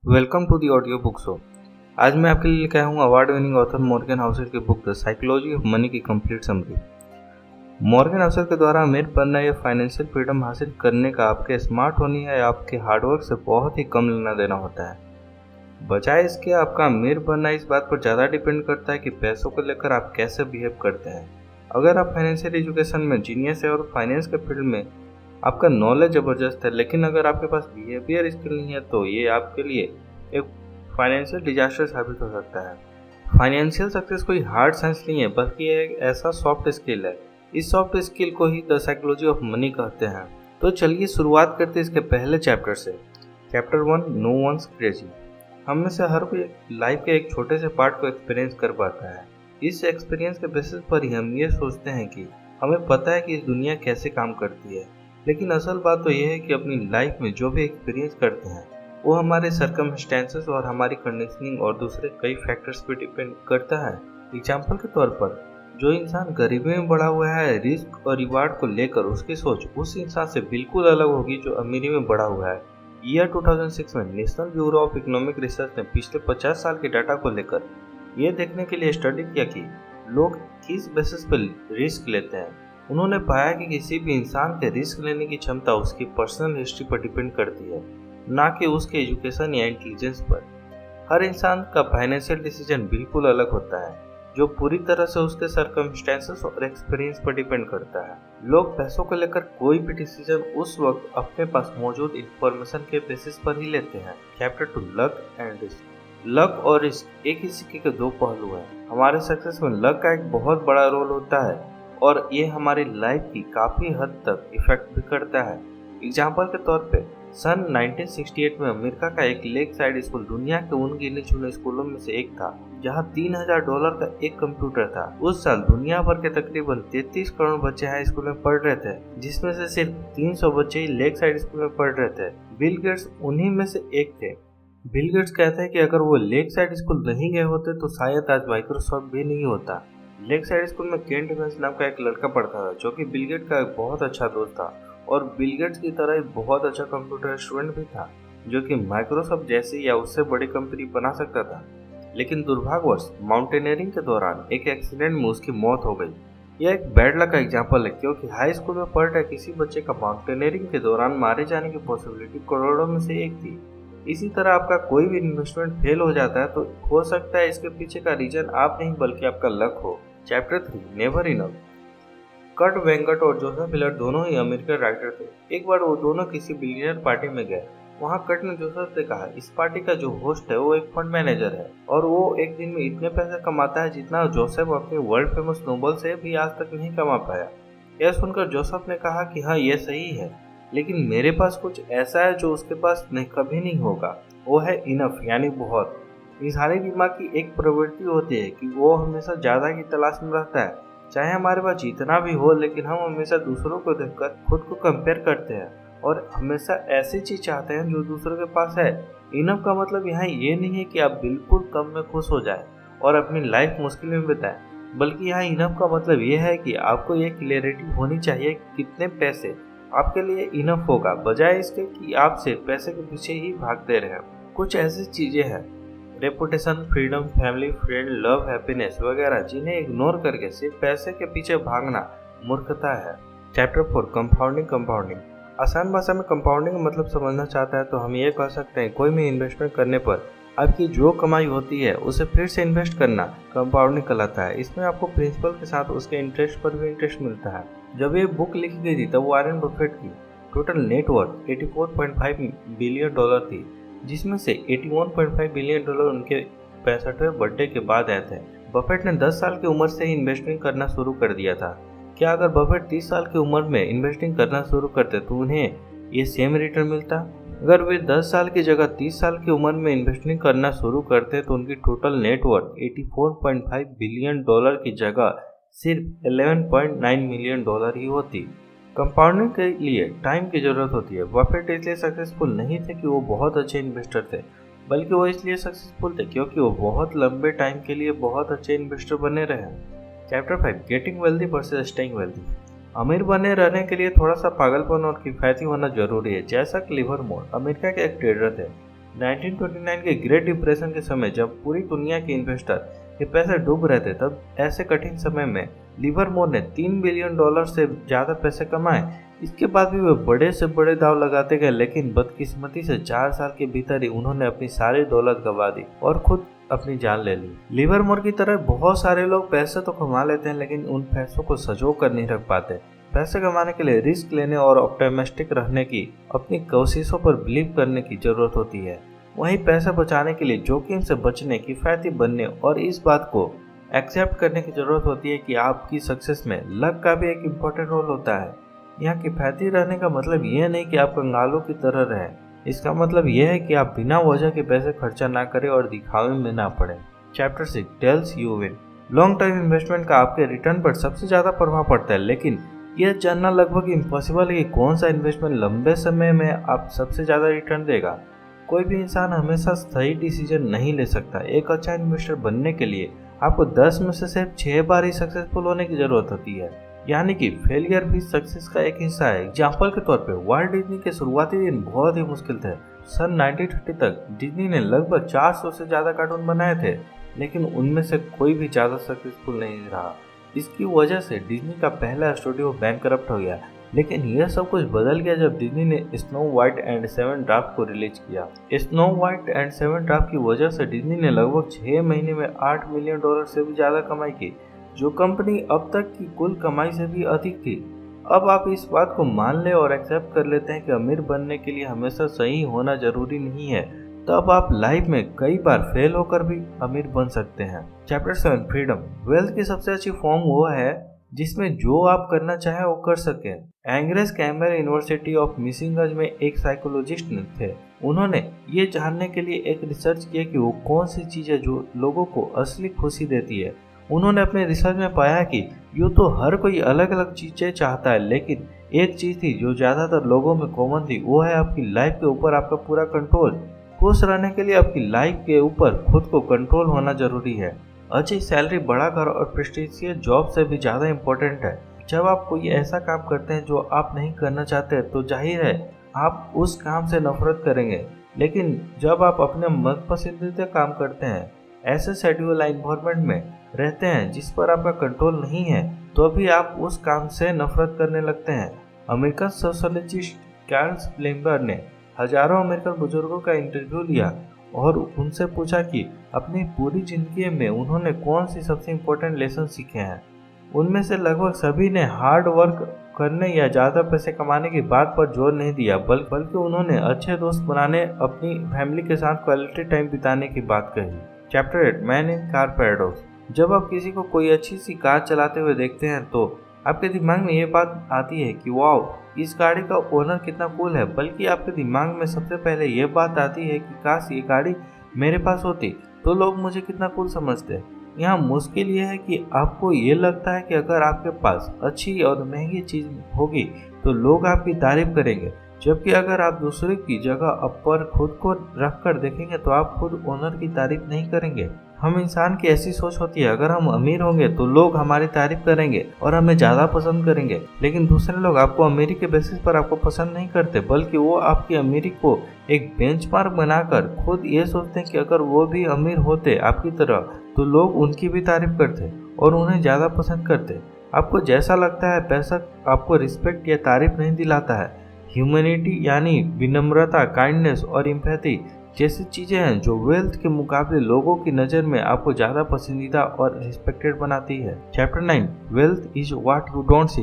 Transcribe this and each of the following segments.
Welcome to the audio book show. आज मैं आपके लिए लेकर आया हूँ award winning author Morgan Housel की book the psychology of money की कंप्लीट समरी। मॉर्गन हाउसल के द्वारा अमीर बनना या फाइनेंशियल फ्रीडम हासिल करने का आपके स्मार्ट होने या आपके हार्डवर्क से बहुत ही कम लेना देना होता है। बजाय इसके आपका अमीर बनना इस बात पर ज़्यादा डिपेंड करता है कि पैसों को लेकर आप कैसे बिहेव करते हैं। अगर आप फाइनेंशियल एजुकेशन में जीनियस है और फाइनेंस के फील्ड में आपका नॉलेज ज़बरदस्त है, लेकिन अगर आपके पास बिहेवियर स्किल नहीं है तो ये आपके लिए एक फाइनेंशियल डिजास्टर साबित हो सकता है। फाइनेंशियल सक्सेस कोई हार्ड साइंस नहीं है, बल्कि एक ऐसा सॉफ्ट स्किल है। इस सॉफ्ट स्किल को ही द साइकोलॉजी ऑफ मनी कहते हैं। तो चलिए शुरुआत करते हैं इसके पहले चैप्टर से। Chapter 1, no one's crazy. हम में से हर कोई लाइफ के एक छोटे से पार्ट को एक्सपीरियंस कर पाता है। इस एक्सपीरियंस के बेसिस पर ही हम ये सोचते हैं कि हमें पता है कि इस दुनिया कैसे काम करती है। लेकिन असल बात तो यह है कि अपनी लाइफ में जो भी एक्सपीरियंस करते हैं वो हमारे सर्कमस्टेंसेस और हमारी कंडीशनिंग और दूसरे कई फैक्टर्स पे डिपेंड करता है। एग्जाम्पल के तौर पर जो इंसान गरीबी में बड़ा हुआ है, रिस्क और रिवार्ड को लेकर उसकी सोच उस इंसान से बिल्कुल अलग होगी जो अमीरी में बड़ा हुआ है। ईयर 2006 में national bureau of economic research ने पिछले 50 साल के डाटा को लेकर ये देखने के लिए स्टडी किया कि लोग किस बेसिस पर रिस्क लेते हैं। उन्होंने पाया कि किसी भी इंसान के रिस्क लेने की क्षमता उसकी पर्सनल हिस्ट्री पर डिपेंड करती है, ना कि उसके एजुकेशन या इंटेलिजेंस पर। हर इंसान का फाइनेंशियल डिसीजन बिल्कुल अलग होता है, जो पूरी तरह से उसके सर्कमस्टेंसेस और एक्सपीरियंस पर डिपेंड करता है। लोग पैसों को लेकर कोई भी डिसीजन उस वक्त अपने पास मौजूद इंफॉर्मेशन के बेसिस पर ही लेते हैं। Chapter 2, luck and risk. Luck और रिस्क एक ही सिक्के के दो पहलू हैं। हमारे सक्सेस में लक का एक बहुत बड़ा रोल होता है और ये हमारी लाइफ की काफ़ी हद तक इफेक्ट भी करता है। एग्जाम्पल के तौर पे सन 1968 में अमेरिका का एक लेक साइड स्कूल दुनिया के उन गिने चुने स्कूलों में से एक था जहां $3000 का एक कंप्यूटर था। उस साल दुनिया भर के तकरीबन 33 करोड़ बच्चे हाई स्कूल में पढ़ रहे थे, जिसमें से सिर्फ 300 बच्चे ही लेक साइड स्कूल में पढ़ रहे थे। बिल गेट्स उन्हीं में से एक थे। बिल गेट्स कहते हैं कि अगर वो लेक साइड स्कूल नहीं गए होते तो शायद आज माइक्रोसॉफ्ट भी नहीं होता। लेक साइड स्कूल में केंट इवेंस नाम का एक लड़का पढ़ता था जो कि बिल गेट्स का एक बहुत अच्छा दोस्त था और बिल गेट्स की तरह एक बहुत अच्छा कंप्यूटर स्टूडेंट भी था जो कि माइक्रोसॉफ्ट जैसी या उससे बड़ी कंपनी बना सकता था। लेकिन दुर्भाग्यवश माउंटेनियरिंग के दौरान एक एक्सीडेंट में उसकी मौत हो गई। यह एक बैड लक का एग्जाम्पल है, क्योंकि हाई स्कूल में पढ़ रहे किसी बच्चे का माउंटेनियरिंग के दौरान मारे जाने की पॉसिबिलिटी करोड़ों में से एक थी। इसी तरह आपका कोई भी इन्वेस्टमेंट फेल हो जाता है तो हो सकता है इसके पीछे का रीजन आप नहीं बल्कि आपका लक हो। Chapter 3, never enough. कर्ट वेंगट और जोसेफ हिलर दोनों ही अमेरिकन राइटर थे। एक बार वो दोनों किसी बिलियनर पार्टी में गए। वहाँ कर्ट ने जोसेफ से कहा, इस पार्टी का जो होस्ट है वो एक फंड मैनेजर है और वो एक दिन में इतने पैसे कमाता है जितना जोसेफ अपने वर्ल्ड फेमस नोबल से भी आज तक नहीं कमा पाया। यह सुनकर जोसेफ ने कहा कि हाँ, ये सही है, लेकिन मेरे पास कुछ ऐसा है जो उसके पास कभी नहीं होगा। वो है इनफ, यानी बहुत। इंसानी दिमाग की एक प्रवृत्ति होती है कि वो हमेशा ज़्यादा की तलाश में रहता है, चाहे हमारे पास जितना भी हो, लेकिन हम हमेशा दूसरों को देखकर खुद को कंपेयर करते हैं और हमेशा ऐसी चीज़ चाहते हैं जो दूसरों के पास है। इनफ का मतलब यहाँ ये नहीं है कि आप बिल्कुल कम में खुश हो जाए और अपनी लाइफ मुश्किल में बिताएं, बल्कि यहाँ इनफ का मतलब ये है कि आपको ये क्लियरिटी होनी चाहिए कितने पैसे आपके लिए इनफ होगा, बजाय इसके कि आप सिर्फ पैसे के पीछे ही भागते रहें। कुछ ऐसी चीज़ें हैं, reputation, freedom, family, friend, love, happiness वगैरह, जिन्हें इग्नोर करके सिर्फ पैसे के पीछे भागना मूर्खता है। Chapter 4, compounding. कंपाउंडिंग आसान भाषा में कंपाउंडिंग का मतलब समझना चाहता है तो हम ये कह सकते हैं, कोई भी इन्वेस्टमेंट करने पर आपकी जो कमाई होती है उसे फिर से इन्वेस्ट करना कंपाउंडिंग कहलाता है। इसमें आपको प्रिंसिपल के साथ उसके इंटरेस्ट पर भी इंटरेस्ट मिलता है। जब ये बुक लिखी गई थी तब वॉरेन बफेट की टोटल नेटवर्थ $84.5 बिलियन थी, जिसमें से $81.5 बिलियन उनके 65वें बर्थडे के बाद आए थे। बफेट ने 10 साल की उम्र से ही इन्वेस्टिंग करना शुरू कर दिया था। क्या अगर बफेट 30 साल की उम्र में इन्वेस्टिंग करना शुरू करते तो उन्हें ये सेम रिटर्न मिलता? अगर वे 10 साल की जगह 30 साल की उम्र में इन्वेस्टिंग करना शुरू करते तो उनकी टोटल नेटवर्थ $84.5 बिलियन की जगह सिर्फ $11.9 मिलियन ही होती। कंपाउंडिंग के लिए टाइम की जरूरत होती है। बफेट इसलिए सक्सेसफुल नहीं थे कि वो बहुत अच्छे इन्वेस्टर थे, बल्कि वो इसलिए सक्सेसफुल थे क्योंकि वो बहुत लंबे टाइम के लिए बहुत अच्छे इन्वेस्टर बने रहे। Chapter 5, getting wealthy versus staying wealthy. अमीर बने रहने के लिए थोड़ा सा पागलपन और किफायती होना जरूरी है। जैसा कि लिवरमोर अमेरिका के एक ट्रेडर थे, 1929 के ग्रेट डिप्रेशन के समय जब पूरी दुनिया के इन्वेस्टर के पैसे डूब रहे थे, तब ऐसे कठिन समय में लिवरमोर ने $3 बिलियन से ज़्यादा पैसे कमाए। इसके बाद भी वे बड़े से बड़े दाव लगाते गए, लेकिन बदकिस्मती से 4 साल के भीतर ही उन्होंने अपनी सारी दौलत गंवा दी और खुद अपनी जान ले ली। लिवरमोर की तरह बहुत सारे लोग पैसे तो कमा लेते हैं, लेकिन उन पैसों को संजो कर नहीं रख पाते। पैसे कमाने के लिए रिस्क लेने और ऑप्टिमिस्टिक रहने की, अपनी कोशिशों पर बिलीव करने की जरूरत होती है। वहीं पैसे बचाने के लिए जोखिम से बचने, किफायती बनने और इस बात को एक्सेप्ट करने की जरूरत होती है कि आपकी सक्सेस में लक का भी एक इम्पोर्टेंट रोल होता है। यहाँ किफायती रहने का मतलब यह नहीं कि आप कंगालों की तरह रहें। इसका मतलब यह है कि आप बिना वजह के पैसे खर्चा ना करें और दिखावे में ना पड़े। Chapter 6 tells you win. Long term investment का आपके रिटर्न पर सबसे ज़्यादा प्रभाव पड़ता है, लेकिन यह जानना लगभग इम्पॉसिबल है कि कौन सा इन्वेस्टमेंट लंबे समय में आप सबसे ज़्यादा रिटर्न देगा। कोई भी इंसान हमेशा सही डिसीजन नहीं ले सकता। एक अच्छा इन्वेस्टर बनने के लिए आपको 10 में से सिर्फ 6 बार ही सक्सेसफुल होने की जरूरत होती है, यानी कि फेलियर भी सक्सेस का एक हिस्सा है। एग्जाम्पल के तौर पे वॉल्ट डिज्नी के शुरुआती दिन बहुत ही मुश्किल थे। सन 1930 तक डिज्नी ने लगभग 400 से ज़्यादा कार्टून बनाए थे, लेकिन उनमें से कोई भी ज़्यादा सक्सेसफुल नहीं रहा। इसकी वजह से डिज्नी का पहला स्टूडियो बैंकरप्ट हो गया, लेकिन यह सब कुछ बदल गया जब डिज्नी ने स्नो वाइट एंड 7 ड्राफ्ट को रिलीज किया। स्नो वाइट एंड 7 ड्राफ्ट की वजह से डिज्नी ने लगभग 6 महीने में $8 मिलियन से भी ज़्यादा कमाई की, जो कंपनी अब तक की कुल कमाई से भी अधिक थी। अब आप इस बात को मान ले और एक्सेप्ट कर लेते हैं कि अमीर बनने के लिए हमेशा सही होना जरूरी नहीं है, तब आप लाइफ में कई बार फेल होकर भी अमीर बन सकते हैं। Chapter 7 freedom. वेल्थ की सबसे अच्छी फॉर्म वो है जिसमें जो आप करना चाहें वो कर सकें। एंग्रेस कैम्बेल यूनिवर्सिटी ऑफ मिशिगन में एक साइकोलॉजिस्ट थे। उन्होंने ये जानने के लिए एक रिसर्च किया कि वो कौन सी चीज़ है जो लोगों को असली खुशी देती है। उन्होंने अपने रिसर्च में पाया कि यूँ तो हर कोई अलग अलग चीज़ें चाहता है, लेकिन एक चीज़ थी जो ज़्यादातर लोगों में कॉमन थी, वो है आपकी लाइफ के ऊपर आपका पूरा कंट्रोल। खुश रहने के लिए आपकी लाइफ के ऊपर खुद को कंट्रोल होना जरूरी है। अच्छी सैलरी, बड़ा घर और प्रेस्टीजियस जॉब से भी ज़्यादा इम्पोर्टेंट है। जब आप कोई ऐसा काम करते हैं जो आप नहीं करना चाहते, तो जाहिर है आप उस काम से नफरत करेंगे। लेकिन जब आप अपने मनपसंदीदा काम करते हैं, ऐसे शेड्यूल एनवायरनमेंट में रहते हैं जिस पर आपका कंट्रोल नहीं है, तो अभी आप उस काम से नफरत करने लगते हैं। अमेरिकन सोशोलॉजिस्ट कार्ल स्प्लेम्बर ने हजारों अमेरिकन बुजुर्गों का इंटरव्यू लिया और उनसे पूछा कि अपनी पूरी जिंदगी में उन्होंने कौन सी सबसे इम्पोर्टेंट लेसन सीखे हैं। उनमें से लगभग सभी ने हार्ड वर्क करने या ज़्यादा पैसे कमाने की बात पर जोर नहीं दिया, बल्कि उन्होंने अच्छे दोस्त बनाने, अपनी फैमिली के साथ क्वालिटी टाइम बिताने की बात कही। Chapter 8 man in car paradox. जब आप किसी को कोई अच्छी सी कार चलाते हुए देखते हैं, तो आपके दिमाग में ये बात आती है कि वाओ, इस गाड़ी का ओनर कितना कूल है, बल्कि आपके दिमाग में सबसे पहले ये बात आती है कि काश ये गाड़ी मेरे पास होती तो लोग मुझे कितना कूल समझते। यहाँ मुश्किल ये है कि आपको ये लगता है कि अगर आपके पास अच्छी और महंगी चीज़ होगी तो लोग आपकी तारीफ करेंगे, जबकि अगर आप दूसरे की जगह पर खुद को रख कर देखेंगे तो आप खुद ओनर की तारीफ नहीं करेंगे। हम इंसान की ऐसी सोच होती है, अगर हम अमीर होंगे तो लोग हमारी तारीफ करेंगे और हमें ज़्यादा पसंद करेंगे, लेकिन दूसरे लोग आपको अमीरी के बेसिस पर आपको पसंद नहीं करते, बल्कि वो आपकी अमीरी को एक बेंचमार्क बनाकर खुद ये सोचते हैं कि अगर वो भी अमीर होते आपकी तरह तो लोग उनकी भी तारीफ करते और उन्हें ज़्यादा पसंद करते। आपको जैसा लगता है पैसा आपको रिस्पेक्ट या तारीफ नहीं दिलाता है। ह्यूमैनिटी यानी विनम्रता, काइंडनेस और एम्पैथी जैसी चीज़ें हैं जो वेल्थ के मुकाबले लोगों की नज़र में आपको ज़्यादा पसंदीदा और रिस्पेक्टेड बनाती है। Chapter 9 wealth is what you don't see.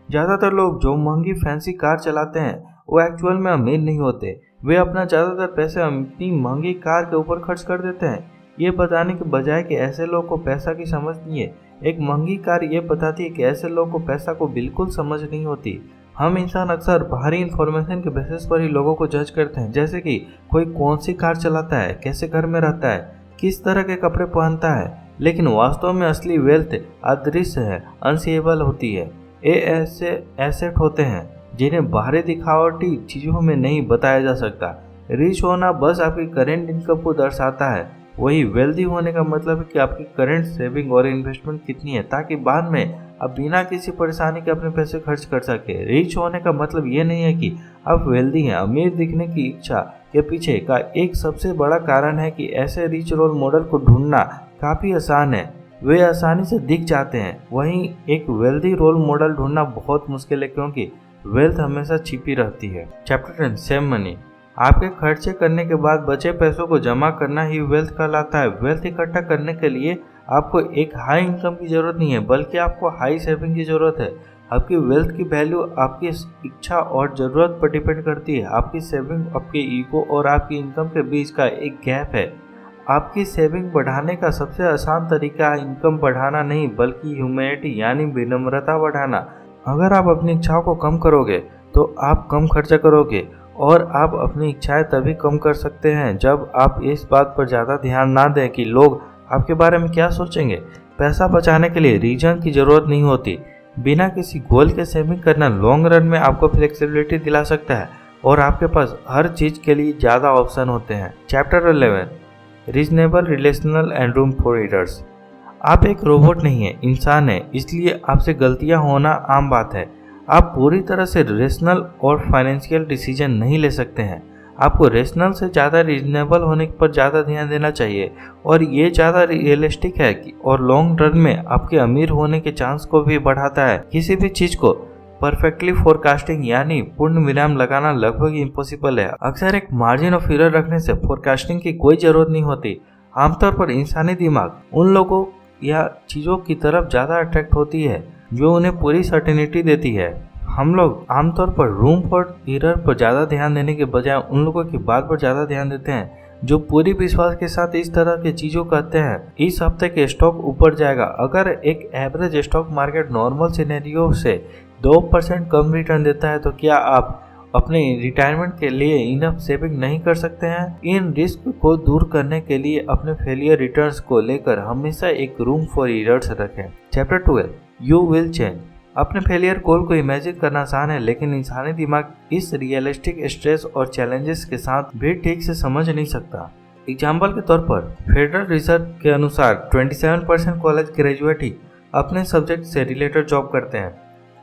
ज़्यादातर लोग जो महंगी फैंसी कार चलाते हैं वो एक्चुअल में अमीर नहीं होते। वे अपना ज़्यादातर पैसे अपनी महंगी कार के ऊपर खर्च कर देते हैं, ये बताने के बजाय कि ऐसे लोग को पैसा की समझ नहीं है। एक महंगी कार ये बताती है कि ऐसे लोग को पैसा को बिल्कुल समझ नहीं होती। हम इंसान अक्सर बाहरी इंफॉर्मेशन के बेसिस पर ही लोगों को जज करते हैं, जैसे कि कोई कौन सी कार चलाता है, कैसे घर में रहता है, किस तरह के कपड़े पहनता है, लेकिन वास्तव में असली वेल्थ अदृश्य है, अनसीएबल होती है। ये ऐसे एसेट होते हैं जिन्हें बाहरी दिखावटी चीज़ों में नहीं बताया जा सकता। रिच होना बस आपकी करेंट इनकम को दर्शाता है, वही वेल्दी होने का मतलब है कि आपकी करंट सेविंग और इन्वेस्टमेंट कितनी है, ताकि बाद में आप बिना किसी परेशानी के अपने पैसे खर्च कर सके। रिच होने का मतलब ये नहीं है कि आप वेल्दी हैं। अमीर दिखने की इच्छा के पीछे का एक सबसे बड़ा कारण है कि ऐसे रिच रोल मॉडल को ढूंढना काफ़ी आसान है, वे आसानी से दिख जाते हैं। वहीं एक वेल्दी रोल मॉडल ढूंढना बहुत मुश्किल है, क्योंकि वेल्थ हमेशा छिपी रहती है। Chapter 10 save money. आपके खर्चे करने के बाद बचे पैसों को जमा करना ही वेल्थ कहलाता है। वेल्थ इकट्ठा करने के लिए आपको एक हाई इनकम की जरूरत नहीं है, बल्कि आपको हाई सेविंग की जरूरत है। आपकी वेल्थ की वैल्यू आपकी इच्छा और ज़रूरत पर डिपेंड करती है। आपकी सेविंग आपके ईगो और आपकी इनकम के बीच का एक गैप है। आपकी सेविंग बढ़ाने का सबसे आसान तरीका है इनकम बढ़ाना नहीं, बल्कि ह्यूमैनिटी यानी विनम्रता बढ़ाना। अगर आप अपनी इच्छाओं को कम करोगे तो आप कम खर्चा करोगे, और आप अपनी इच्छाएं तभी कम कर सकते हैं जब आप इस बात पर ज़्यादा ध्यान ना दें कि लोग आपके बारे में क्या सोचेंगे। पैसा बचाने के लिए रीजन की ज़रूरत नहीं होती। बिना किसी गोल के सेविंग करना लॉन्ग रन में आपको फ्लेक्सिबिलिटी दिला सकता है, और आपके पास हर चीज़ के लिए ज़्यादा ऑप्शन होते हैं। Chapter 11 reasonable relational and room for errors. आप एक रोबोट नहीं है, इंसान है, इसलिए आपसे गलतियां होना आम बात है। आप पूरी तरह से रेशनल और फाइनेंशियल डिसीजन नहीं ले सकते हैं। आपको रेशनल से ज़्यादा रीजनेबल होने पर ज़्यादा ध्यान देना चाहिए, और ये ज़्यादा रियलिस्टिक है और लॉन्ग रन में आपके अमीर होने के चांस को भी बढ़ाता है। किसी भी चीज़ को परफेक्टली फोरकास्टिंग यानी पूर्ण विराम लगाना लगभग इम्पॉसिबल है। अक्सर एक मार्जिन ऑफ एरर रखने से फोरकास्टिंग की कोई ज़रूरत नहीं होती। आमतौर पर इंसानी दिमाग उन लोगों या चीज़ों की तरफ ज़्यादा अट्रैक्ट होती है जो उन्हें पूरी सर्टेनिटी देती है। हम लोग आमतौर पर रूम फॉर एरर पर ज़्यादा ध्यान देने के बजाय उन लोगों की बात पर ज़्यादा ध्यान देते हैं जो पूरी विश्वास के साथ इस तरह की चीज़ों कहते हैं। इस हफ्ते के स्टॉक ऊपर जाएगा। अगर एक average stock market normal scenario से 2% कम रिटर्न देता है, तो क्या आप अपने रिटायरमेंट के लिए इनफ सेविंग नहीं कर सकते हैं? इन रिस्क को दूर करने के लिए अपने फेलियर रिटर्न्स को लेकर हमेशा एक रूम फॉर एरर्स रखें। Chapter 12 you will change. अपने फेलियर गोल को इमेजिन करना आसान है, लेकिन इंसानी दिमाग इस रियलिस्टिक स्ट्रेस और चैलेंजेस के साथ भी ठीक से समझ नहीं सकता। एग्जाम्पल के तौर पर फेडरल रिजर्व के अनुसार 27% कॉलेज ग्रेजुएट ही अपने सब्जेक्ट से रिलेटेड जॉब करते हैं।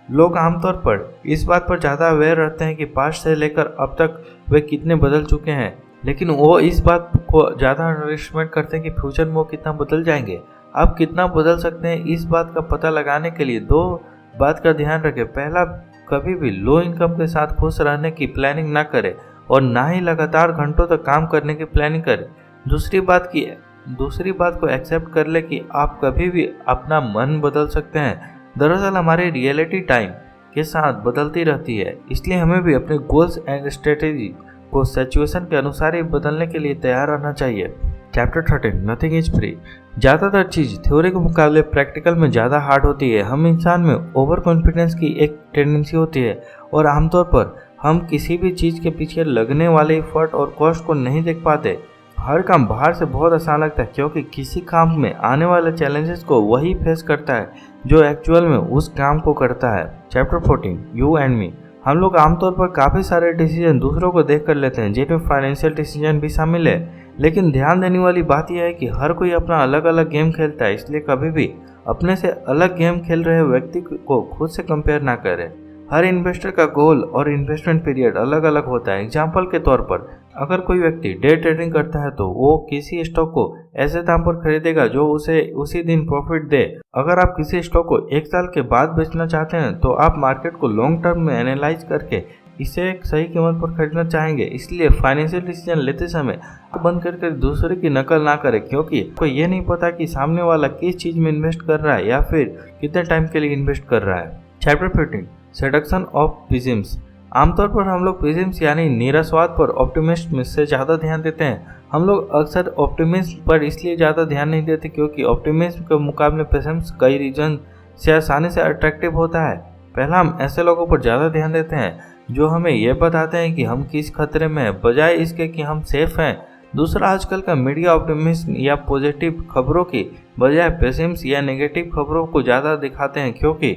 लोग आमतौर पर इस बात पर ज़्यादा अवेयर रहते हैं कि पास्ट से लेकर अब तक वे कितने बदल चुके हैं, लेकिन वो इस बात को ज़्यादा अंडरएस्टिमेट करते हैं कि फ्यूचर में वो कितना बदल जाएंगे। आप कितना बदल सकते हैं, इस बात का पता लगाने के लिए दो बात का ध्यान रखें। पहला, कभी भी लो इनकम के साथ खुश रहने की प्लानिंग ना करें, और ना ही लगातार घंटों तक काम करने की प्लानिंग करें। दूसरी बात को एक्सेप्ट कर ले कि आप कभी भी अपना मन बदल सकते हैं। दरअसल हमारी रियलिटी टाइम के साथ बदलती रहती है, इसलिए हमें भी अपने गोल्स एंड स्ट्रेटेजी को सिचुएशन के अनुसार ही बदलने के लिए तैयार रहना चाहिए। Chapter 13 nothing is free. ज़्यादातर चीज़ थ्योरी के मुकाबले प्रैक्टिकल में ज़्यादा हार्ड होती है। हम इंसान में ओवर कॉन्फिडेंस की एक टेंडेंसी होती है, और आमतौर पर हम किसी भी चीज़ के पीछे लगने वाले एफर्ट और कॉस्ट को नहीं देख पाते। हर काम बाहर से बहुत आसान लगता है, क्योंकि किसी काम में आने वाले चैलेंजेस को वही फेस करता है जो एक्चुअल में उस काम को करता है। Chapter 14 you and me. हम लोग आमतौर पर काफ़ी सारे डिसीजन दूसरों को देख कर लेते हैं, जिनमें फाइनेंशियल डिसीजन भी शामिल है। लेकिन ध्यान देने वाली बात यह है कि हर कोई अपना अलग अलग गेम खेलता है, इसलिए कभी भी अपने से अलग गेम खेल रहे व्यक्ति को खुद से कंपेयर ना करें। हर इन्वेस्टर का गोल और इन्वेस्टमेंट पीरियड अलग अलग होता है। एग्जाम्पल के तौर पर, अगर कोई व्यक्ति डे ट्रेडिंग करता है तो वो किसी स्टॉक को ऐसे दाम पर खरीदेगा जो उसे उसी दिन प्रॉफिट दे। अगर आप किसी स्टॉक को 1 साल के बाद बेचना चाहते हैं तो आप मार्केट को लॉन्ग टर्म में एनालाइज करके इसे एक सही कीमत पर खरीदना चाहेंगे। इसलिए फाइनेंशियल डिसीजन लेते समय बंद करके दूसरे की नकल ना करें, क्योंकि कोई ये नहीं पता कि सामने वाला किस चीज़ में इन्वेस्ट कर रहा है या फिर कितने टाइम के लिए इन्वेस्ट कर रहा है। Chapter 15 seduction of pessimism. आमतौर पर हम लोग पिजिम्स यानी निराशावाद पर ऑप्टिमिस्ट से ज़्यादा ध्यान देते हैं। हम लोग अक्सर ऑप्टिमिस्ट पर इसलिए ज़्यादा ध्यान नहीं देते क्योंकि ऑप्टिमिज्म के मुकाबले पेसिमिज्म कई रीजन से आसानी से अट्रैक्टिव होता है। पहला, हम ऐसे लोगों पर ज़्यादा ध्यान देते हैं जो हमें यह बताते हैं कि हम किस खतरे में हैं, बजाय इसके कि हम सेफ हैं। दूसरा, आजकल का मीडिया ऑप्टिमिज्म या पॉजिटिव खबरों की बजाय पेसिमिज्म या नेगेटिव खबरों को ज़्यादा दिखाते हैं, क्योंकि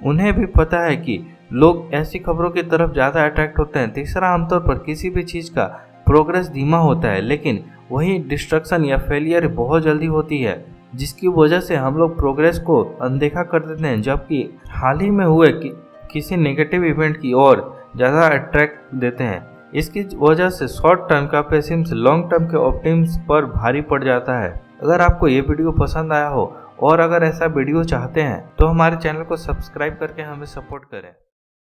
उन्हें भी पता है कि लोग ऐसी खबरों की तरफ ज़्यादा अट्रैक्ट होते हैं। तीसरा, आमतौर पर किसी भी चीज़ का प्रोग्रेस धीमा होता है, लेकिन वही डिस्ट्रक्शन या फेलियर बहुत जल्दी होती है। जिसकी वजह से हम लोग प्रोग्रेस को अनदेखा कर देते हैं, जबकि हाल ही में हुए किसी नेगेटिव इवेंट की ओर ज़्यादा अट्रैक्ट देते हैं। इसकी वजह से शॉर्ट टर्म का पेसिम्स लॉन्ग टर्म के ऑप्टिम्स पर भारी पड़ जाता है। अगर आपको ये वीडियो पसंद आया हो और अगर ऐसा वीडियो चाहते हैं तो हमारे चैनल को सब्सक्राइब करके हमें सपोर्ट करें।